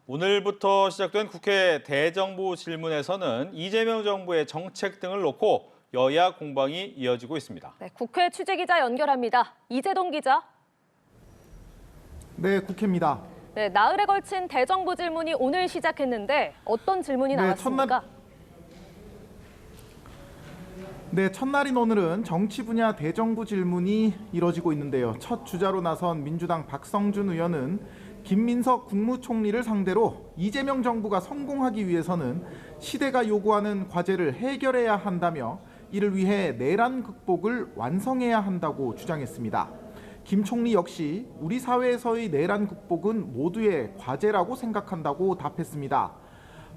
오늘부터 시작된 국회 대정부 질문에서는 이재명 정부의 정책 등을 놓고 여야 공방이 이어지고 있습니다. 네, 국회 취재기자 연결합니다. 이재동 기자. 네, 국회입니다. 네, 나흘에 걸친 대정부 질문이 오늘 시작했는데 어떤 질문이 나왔습니까? 첫날인 오늘은 정치 분야 대정부 질문이 이뤄지고 있는데요. 첫 주자로 나선 민주당 박성준 의원은 김민석 국무총리를 상대로 이재명 정부가 성공하기 위해서는 시대가 요구하는 과제를 해결해야 한다며 이를 위해 내란 극복을 완성해야 한다고 주장했습니다. 김 총리 역시 우리 사회에서의 내란 극복은 모두의 과제라고 생각한다고 답했습니다.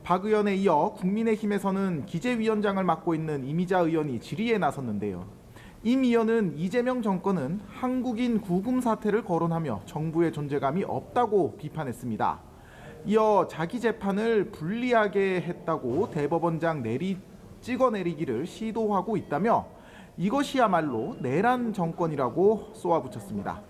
박 의원에 이어 국민의힘에서는 기재위원장을 맡고 있는 이미자 의원이 질의에 나섰는데요. 임 의원은 이재명 정권은 한국인 구금 사태를 거론하며 정부의 존재감이 없다고 비판했습니다. 이어 자기 재판을 불리하게 했다고 대법원장 찍어내리기를 시도하고 있다며 이것이야말로 내란 정권이라고 쏘아붙였습니다.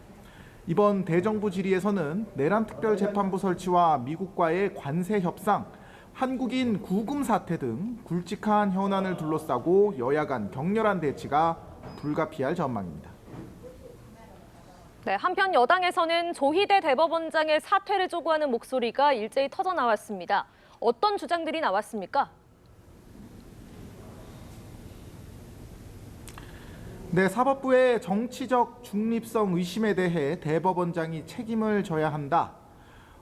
이번 대정부 질의에서는 내란 특별재판부 설치와 미국과의 관세 협상, 한국인 구금 사태 등 굵직한 현안을 둘러싸고 여야 간 격렬한 대치가 불가피할 전망입니다. 네, 한편 여당에서는 조희대 대법원장의 사퇴를 촉구하는 목소리가 일제히 터져나왔습니다. 어떤 주장들이 나왔습니까? 네, 사법부의 정치적 중립성 의심에 대해 대법원장이 책임을 져야 한다.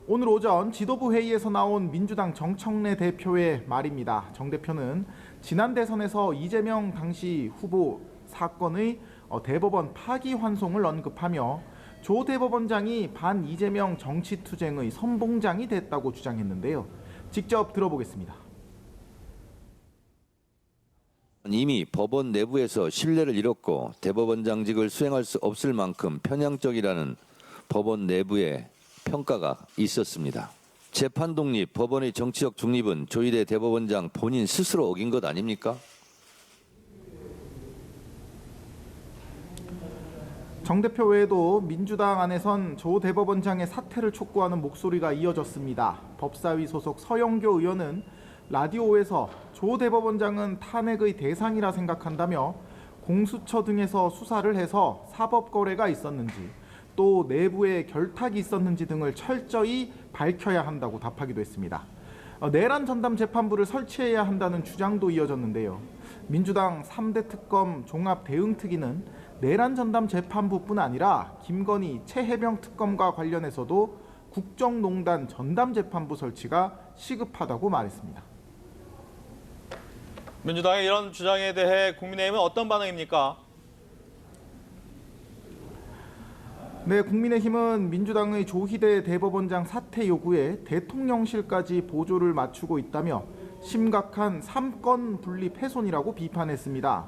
오늘 오전 지도부 회의에서 나온 민주당 정청래 대표의 말입니다. 정 대표는 지난 대선에서 이재명 당시 후보 사건의 대법원 파기환송을 언급하며 조 대법원장이 반 이재명 정치투쟁의 선봉장이 됐다고 주장했는데요. 직접 들어보겠습니다. 이미 법원 내부에서 신뢰를 잃었고 대법원장직을 수행할 수 없을 만큼 편향적이라는 법원 내부의 평가가 있었습니다. 재판 독립, 법원의 정치적 중립은 조희대 대법원장 본인 스스로 어긴 것 아닙니까? 정 대표 외에도 민주당 안에선 조 대법원장의 사퇴를 촉구하는 목소리가 이어졌습니다. 법사위 소속 서영교 의원은 라디오에서 조 대법원장은 탄핵의 대상이라 생각한다며 공수처 등에서 수사를 해서 사법 거래가 있었는지 또 내부에 결탁이 있었는지 등을 철저히 밝혀야 한다고 답하기도 했습니다. 내란 전담 재판부를 설치해야 한다는 주장도 이어졌는데요. 민주당 3대 특검 종합 대응특위는 내란 전담 재판부뿐 아니라 김건희 최혜병 특검과 관련해서도 국정농단 전담 재판부 설치가 시급하다고 말했습니다. 민주당의 이런 주장에 대해 국민의힘은 어떤 반응입니까? 네, 국민의힘은 민주당의 조희대 대법원장 사퇴 요구에 대통령실까지 보조를 맞추고 있다며 심각한 삼권 분립 훼손이라고 비판했습니다.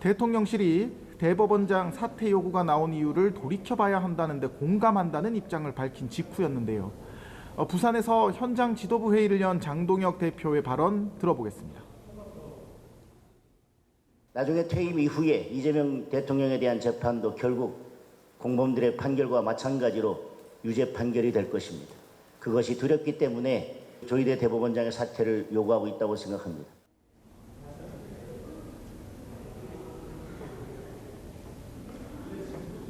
대통령실이 대법원장 사퇴 요구가 나온 이유를 돌이켜봐야 한다는데 공감한다는 입장을 밝힌 직후였는데요. 부산에서 현장 지도부 회의를 연 장동혁 대표의 발언 들어보겠습니다. 나중에 퇴임 이후에 이재명 대통령에 대한 재판도 결국 공범들의 판결과 마찬가지로 유죄 판결이 될 것입니다. 그것이 두렵기 때문에 조희대 대법원장의 사퇴를 요구하고 있다고 생각합니다.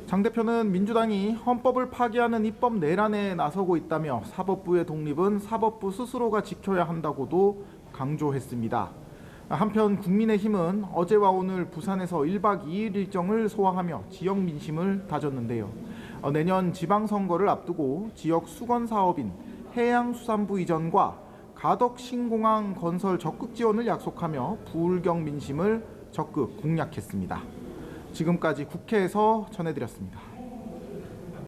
장 대표는 민주당이 헌법을 파기하는 입법 내란에 나서고 있다며 사법부의 독립은 사법부 스스로가 지켜야 한다고도 강조했습니다. 한편 국민의힘은 어제와 오늘 부산에서 1박 2일 일정을 소화하며 지역 민심을 다졌는데요. 내년 지방선거를 앞두고 지역 수건 사업인 해양수산부 이전과 가덕 신공항 건설 적극 지원을 약속하며 부울경 민심을 적극 공략했습니다. 지금까지 국회에서 전해드렸습니다.